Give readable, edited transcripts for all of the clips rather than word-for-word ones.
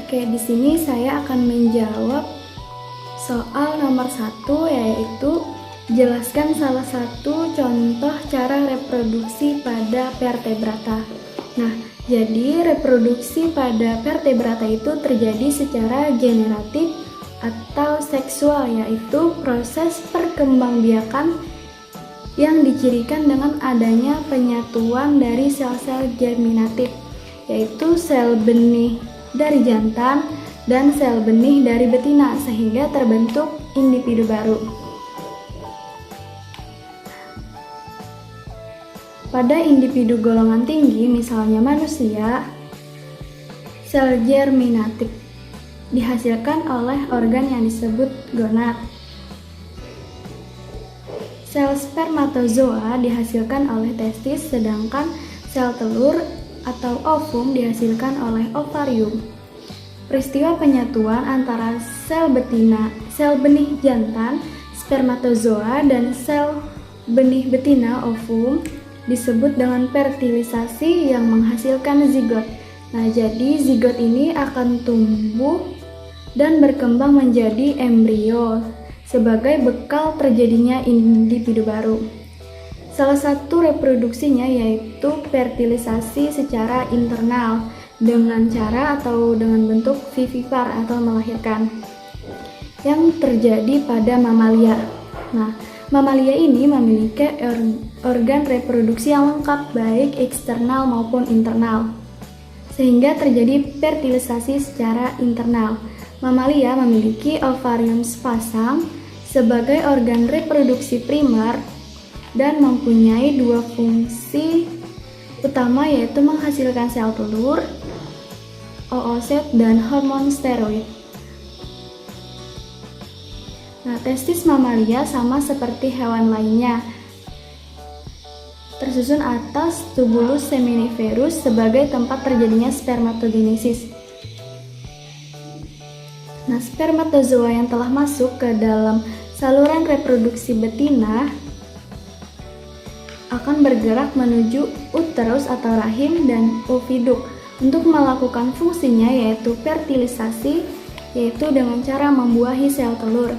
Oke, di sini saya akan menjawab soal nomor 1, yaitu jelaskan salah satu contoh cara reproduksi pada vertebrata. Nah, jadi reproduksi pada vertebrata itu terjadi secara generatif atau seksual, yaitu proses perkembangbiakan yang dicirikan dengan adanya penyatuan dari sel-sel germinatif, yaitu sel benih dari jantan dan sel benih dari betina, sehingga terbentuk individu baru. Pada individu golongan tinggi, misalnya manusia, sel germinatif dihasilkan oleh organ yang disebut gonad. Sel spermatozoa dihasilkan oleh testis, sedangkan sel telur atau ovum dihasilkan oleh ovarium. Peristiwa penyatuan antara sel betina, sel benih jantan, spermatozoa, dan sel benih betina, ovum, disebut dengan fertilisasi yang menghasilkan zigot. Nah, jadi zigot ini akan tumbuh dan berkembang menjadi embrio sebagai bekal terjadinya individu baru. Salah satu reproduksinya yaitu fertilisasi secara internal dengan cara atau dengan bentuk vivipar atau melahirkan yang terjadi pada mamalia. Nah, mamalia ini memiliki organ reproduksi yang lengkap baik eksternal maupun internal, sehingga terjadi fertilisasi secara internal. Mamalia memiliki ovarium sepasang sebagai organ reproduksi primer dan mempunyai dua fungsi utama, yaitu menghasilkan sel telur, oosit, dan hormon steroid. Nah, testis mamalia sama seperti hewan lainnya, tersusun atas tubulus seminiferus sebagai tempat terjadinya spermatogenesis. Nah, spermatozoa yang telah masuk ke dalam saluran reproduksi betina akan bergerak menuju uterus atau rahim dan oviduk untuk melakukan fungsinya, yaitu fertilisasi, yaitu dengan cara membuahi sel telur.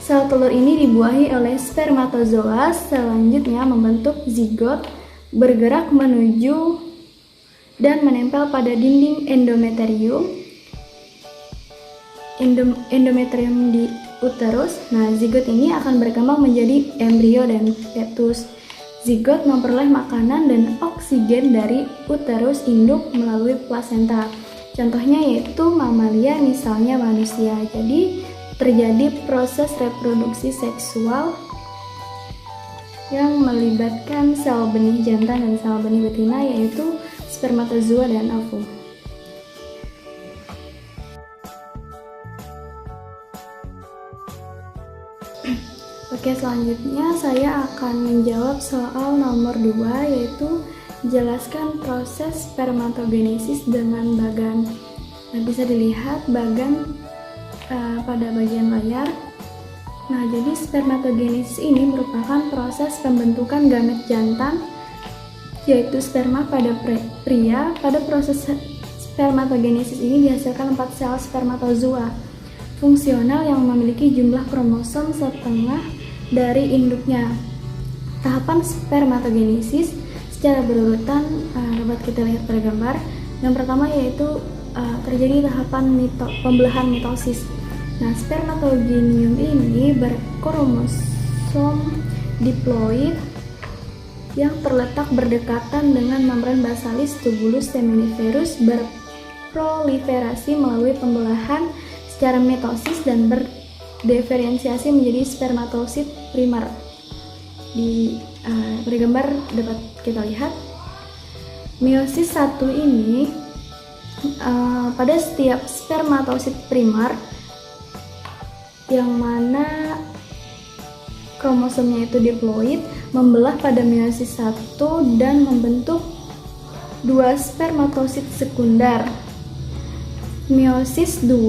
Sel telur ini dibuahi oleh spermatozoa, selanjutnya membentuk zigot, bergerak menuju dan menempel pada dinding endometrium di uterus. Nah, zigot ini akan berkembang menjadi embrio dan fetus. Zigot memperoleh makanan dan oksigen dari uterus induk melalui plasenta. Contohnya yaitu mamalia, misalnya manusia. Jadi terjadi proses reproduksi seksual yang melibatkan sel benih jantan dan sel benih betina, yaitu spermatozoa dan ovum. Oke, selanjutnya saya akan menjawab soal nomor 2, yaitu jelaskan proses spermatogenesis dengan bagan. Nah, bisa dilihat bagan pada bagian layar. Nah, jadi spermatogenesis ini merupakan proses pembentukan gamet jantan, yaitu sperma pada pria. Pada proses spermatogenesis ini dihasilkan 4 sel spermatozoa fungsional yang memiliki jumlah kromosom setengah dari induknya. Tahapan spermatogenesis secara berurutan dapat kita lihat pada gambar. Yang pertama yaitu terjadi tahapan pembelahan mitosis. Nah, spermatogenium ini berkromosom diploid yang terletak berdekatan dengan membran basalis tubulus seminiferus, berproliferasi melalui pembelahan secara mitosis dan berdiferensiasi menjadi spermatosit primer. Di pada gambar dapat kita lihat meiosis 1 ini pada setiap spermatosit primer yang mana kromosomnya itu diploid membelah pada meiosis 1 dan membentuk 2 spermatosit sekunder. Meiosis 2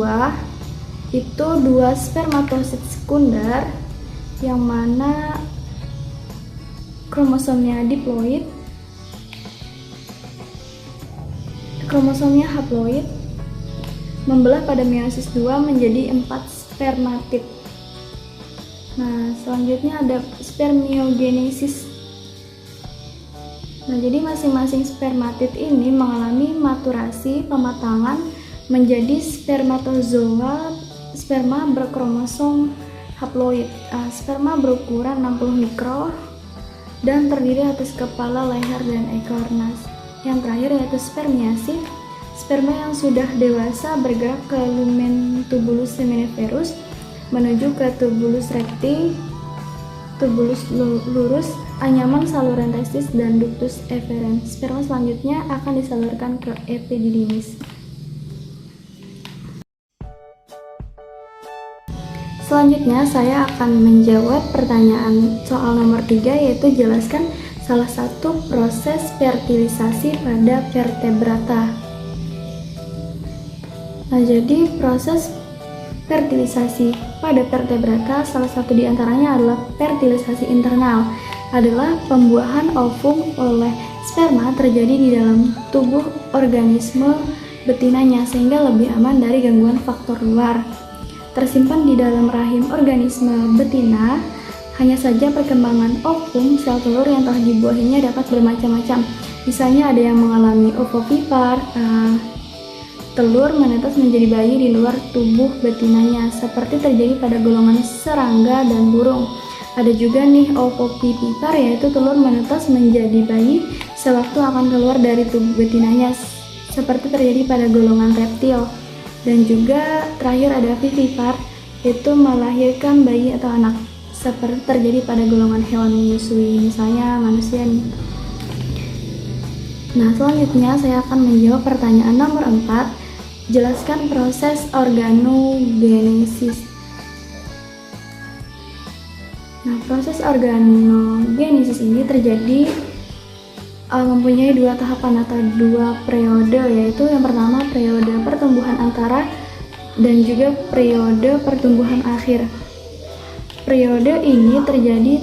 itu 2 spermatosit sekunder yang mana kromosomnya diploid. kromosomnya haploid, membelah pada meiosis 2 menjadi 4 spermatid. Nah, selanjutnya ada spermiogenesis. Nah, jadi masing-masing spermatid ini mengalami maturasi pematangan menjadi spermatozoa. Sperma berkromosom haploid. Sperma berukuran 60 mikro dan terdiri atas kepala, leher, dan ekor. Nah, yang terakhir yaitu spermiasi. Sperma yang sudah dewasa bergerak ke lumen tubulus seminiferus menuju ke tubulus recti, tubulus lurus, anyaman saluran testis, dan ductus efferens. Sperma selanjutnya akan disalurkan ke epididymis. Selanjutnya saya akan menjawab pertanyaan soal nomor 3, yaitu jelaskan salah satu proses fertilisasi pada vertebrata. Nah, jadi proses fertilisasi pada vertebrata salah satu diantaranya adalah fertilisasi internal, adalah pembuahan ovum oleh sperma terjadi di dalam tubuh organisme betinanya sehingga lebih aman dari gangguan faktor luar. Tersimpan di dalam rahim organisme betina. Hanya saja perkembangan ovum sel telur yang telah dibuahinya dapat bermacam-macam. Misalnya ada yang mengalami ovovivipar, telur menetas menjadi bayi di luar tubuh betinanya, seperti terjadi pada golongan serangga dan burung. Ada juga nih ovovivipar, yaitu telur menetas menjadi bayi sewaktu akan keluar dari tubuh betinanya, seperti terjadi pada golongan reptil. Dan juga terakhir ada vivipar, yaitu melahirkan bayi atau anak, seperti terjadi pada golongan hewan menyusui, misalnya manusia nih. Nah, selanjutnya saya akan menjawab pertanyaan nomor 4. Jelaskan proses organogenesis. Nah, proses organogenesis ini terjadi mempunyai 2 tahapan atau 2 periode, yaitu yang pertama periode pertumbuhan antara dan juga periode pertumbuhan akhir. Periode ini terjadi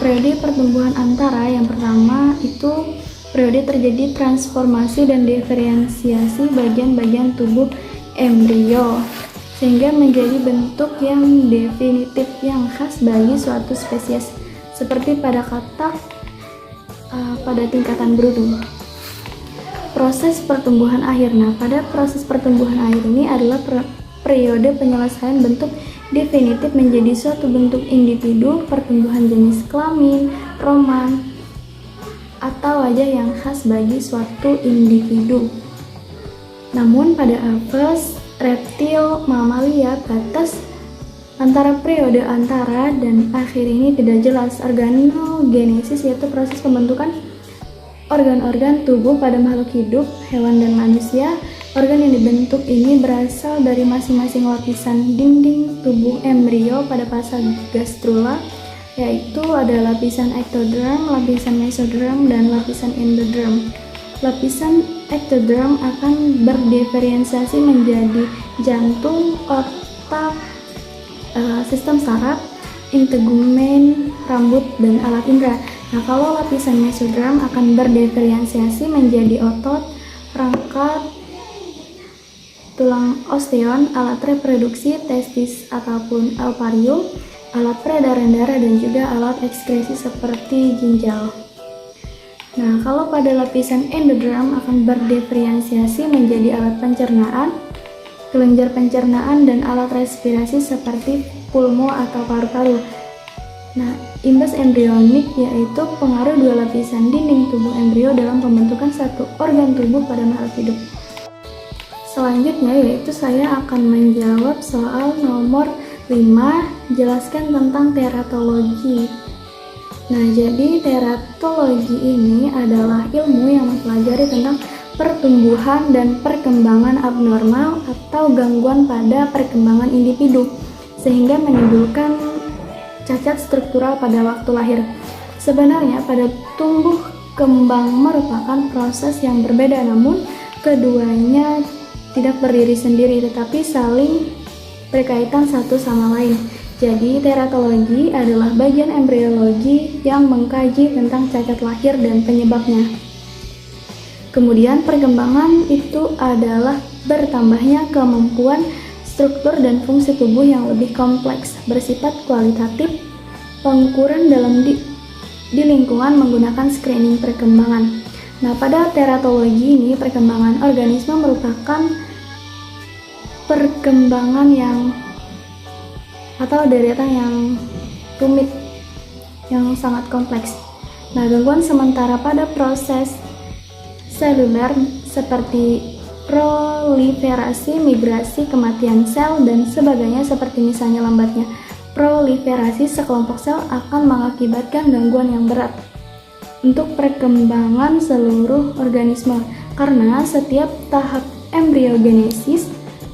periode pertumbuhan antara yang pertama itu periode terjadi transformasi dan diferensiasi bagian-bagian tubuh embrio sehingga menjadi bentuk yang definitif yang khas bagi suatu spesies, seperti pada katak pada tingkatan brutum. Proses pertumbuhan akhir. Nah, pada proses pertumbuhan akhir ini adalah periode penyelesaian bentuk definitif menjadi suatu bentuk individu, pertumbuhan jenis kelamin, roman, atau wajah yang khas bagi suatu individu. Namun pada aves, reptil, mamalia, batas antara periode antara dan akhir ini tidak jelas. Organogenesis yaitu proses pembentukan organ-organ tubuh pada makhluk hidup, hewan dan manusia. Organ yang dibentuk ini berasal dari masing-masing lapisan dinding tubuh embrio pada fase gastrula, yaitu ada lapisan ectoderm, lapisan mesoderm, dan lapisan endoderm. Lapisan ectoderm akan berdiferensiasi menjadi jantung, otak, sistem saraf, integumen, rambut, dan alat indera. Nah, kalau lapisan mesoderm akan berdiferensiasi menjadi otot, rangka, tulang osteon, alat reproduksi, testis ataupun ovarium, alat peredaran darah, dan juga alat ekskresi seperti ginjal. Nah, kalau pada lapisan endoderm akan berdiferensiasi menjadi alat pencernaan, kelenjar pencernaan, dan alat respirasi seperti pulmo atau paru-paru. Nah, imbas embrionik yaitu pengaruh 2 lapisan dinding tubuh embrio dalam pembentukan satu organ tubuh pada makhluk hidup. Selanjutnya yaitu saya akan menjawab soal nomor 5, jelaskan tentang teratologi. Nah, jadi teratologi ini adalah ilmu yang mempelajari tentang pertumbuhan dan perkembangan abnormal atau gangguan pada perkembangan individu sehingga menimbulkan cacat struktural pada waktu lahir. Sebenarnya pada tumbuh kembang merupakan proses yang berbeda, namun keduanya tidak berdiri sendiri tetapi saling berkaitan satu sama lain. Jadi teratologi adalah bagian embriologi yang mengkaji tentang cacat lahir dan penyebabnya. Kemudian perkembangan itu adalah bertambahnya kemampuan struktur dan fungsi tubuh yang lebih kompleks, bersifat kualitatif, pengukuran dalam di lingkungan menggunakan screening perkembangan. Nah, pada teratologi ini perkembangan organisme merupakan perkembangan yang atau deretan yang rumit, yang sangat kompleks. Nah, gangguan sementara pada proses seluler seperti proliferasi, migrasi, kematian sel, dan sebagainya, seperti misalnya lambatnya proliferasi sekelompok sel akan mengakibatkan gangguan yang berat untuk perkembangan seluruh organisme, karena setiap tahap embriogenesis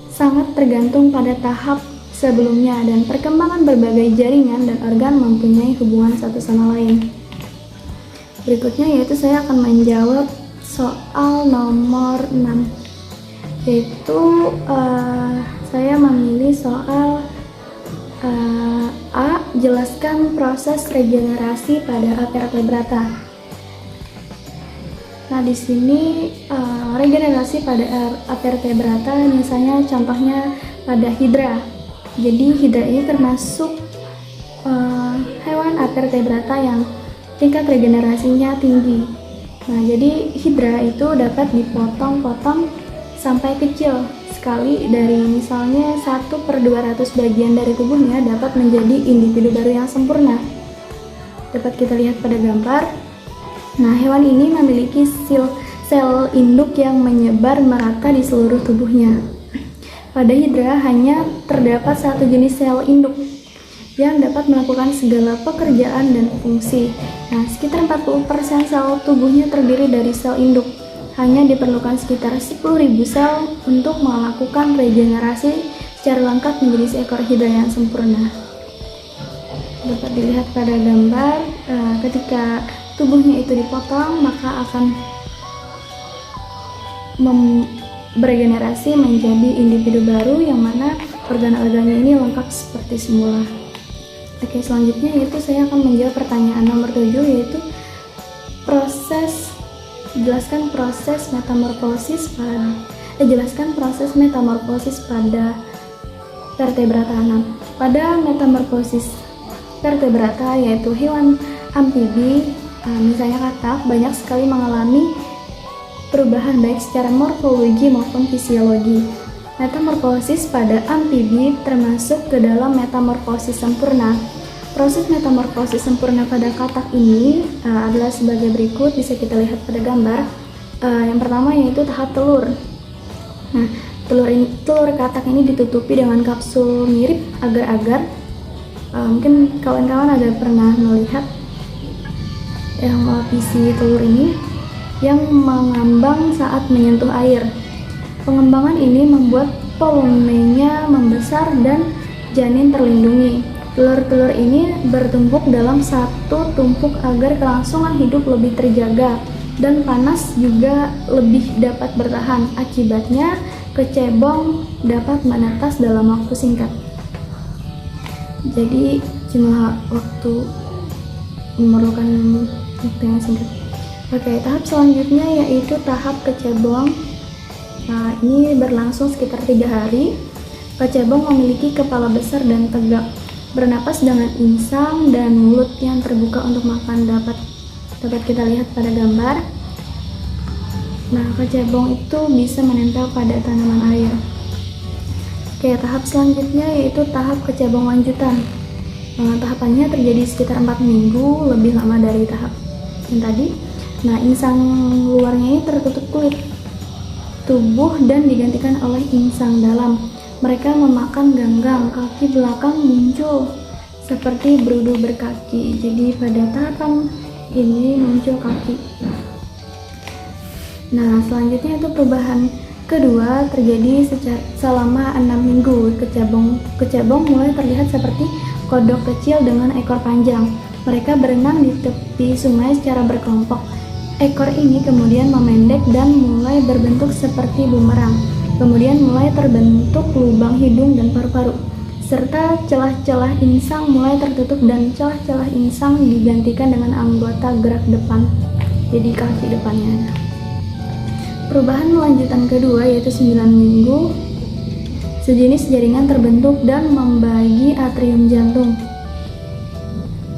sangat tergantung pada tahap sebelumnya, dan perkembangan berbagai jaringan dan organ mempunyai hubungan satu sama lain. Berikutnya yaitu saya akan menjawab soal nomor 6, yaitu saya memilih soal A. Jelaskan proses regenerasi pada Avertebrata. Nah, di sini regenerasi pada Avertebrata, misalnya contohnya pada Hydra. Jadi Hydra ini termasuk hewan Avertebrata yang tingkat regenerasinya tinggi. Nah, jadi Hydra itu dapat dipotong-potong sampai kecil sekali, dari misalnya 1/200 bagian dari tubuhnya dapat menjadi individu baru yang sempurna. Dapat kita lihat pada gambar. Nah, hewan ini memiliki sel induk yang menyebar merata di seluruh tubuhnya. Pada Hydra hanya terdapat satu jenis sel induk yang dapat melakukan segala pekerjaan dan fungsi. Nah, sekitar 40% sel tubuhnya terdiri dari sel induk. Hanya diperlukan sekitar 10.000 sel untuk melakukan regenerasi secara lengkap menjadi seekor Hydra yang sempurna. Dapat dilihat pada gambar, ketika tubuhnya itu dipotong, maka akan beregenerasi menjadi individu baru yang mana organ-organnya ini lengkap seperti semula. Oke, selanjutnya yaitu saya akan menjawab pertanyaan nomor 7, yaitu jelaskan proses metamorfosis pada vertebrata. Pada metamorfosis vertebrata, yaitu hewan amfibi, misalnya katak, banyak sekali mengalami perubahan baik secara morfologi maupun fisiologi. Metamorfosis pada amfibi termasuk ke dalam metamorfosis sempurna. Proses metamorfosis sempurna pada katak ini adalah sebagai berikut, bisa kita lihat pada gambar. Yang pertama yaitu tahap telur. Nah, telur katak ini ditutupi dengan kapsul mirip agar-agar. Mungkin kawan-kawan ada pernah melihat yang lapisi telur ini yang mengambang saat menyentuh air. Pengembangan ini membuat volumenya membesar dan janin terlindungi. Telur-telur ini bertumpuk dalam satu tumpuk agar kelangsungan hidup lebih terjaga dan panas juga lebih dapat bertahan. Akibatnya, kecebong dapat menetas dalam waktu singkat. Jadi, cuma memerlukan waktu yang singkat. Oke, tahap selanjutnya yaitu tahap kecebong. Nah, ini berlangsung sekitar 3 hari. Kecebong memiliki kepala besar dan tegak, bernapas dengan insang dan mulut yang terbuka untuk makan. Dapat kita lihat pada gambar. Nah, kecebong itu bisa menempel pada tanaman air. Oke, tahap selanjutnya yaitu tahap kecebong lanjutan. Tahapannya terjadi sekitar 4 minggu, lebih lama dari tahap yang tadi. Nah, insang luarnya ini tertutup kulit tubuh dan digantikan oleh insang dalam. Mereka memakan ganggang, kaki belakang muncul seperti berudu berkaki. Jadi pada tahapan ini muncul kaki. Nah, selanjutnya itu perubahan kedua terjadi selama 6 minggu. Kecebong mulai terlihat seperti kodok kecil dengan ekor panjang. Mereka berenang di tepi sungai secara berkelompok. Ekor ini kemudian memendek dan mulai berbentuk seperti bumerang. Kemudian mulai terbentuk lubang hidung dan paru-paru, serta celah-celah insang mulai tertutup dan celah-celah insang digantikan dengan anggota gerak depan, jadi kaki depannya. perubahan lanjutan kedua yaitu 9 minggu, sejenis jaringan terbentuk dan membagi atrium jantung.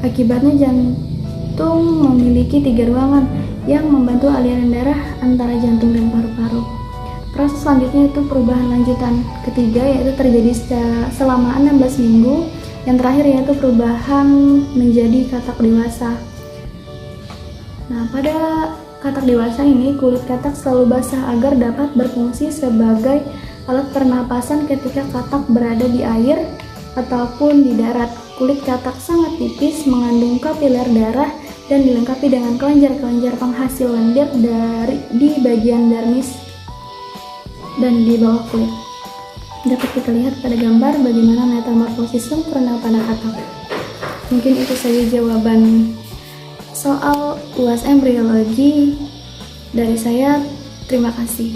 Akibatnya jantung memiliki 3 ruangan yang membantu aliran darah antara jantung dan paru-paru. Proses selanjutnya itu perubahan lanjutan ketiga yaitu terjadi selama 16 minggu. Yang terakhir yaitu perubahan menjadi katak dewasa. Nah, pada katak dewasa ini kulit katak selalu basah agar dapat berfungsi sebagai alat pernapasan ketika katak berada di air ataupun di darat. Kulit katak sangat tipis, mengandung kapiler darah dan dilengkapi dengan kelenjar-kelenjar penghasil lendir di bagian dermis dan di bawah kulit. Dapat kita lihat pada gambar bagaimana metamorfosis sempurna pada katak. Mungkin itu saja jawaban soal UAS embryologi dari saya. Terima kasih.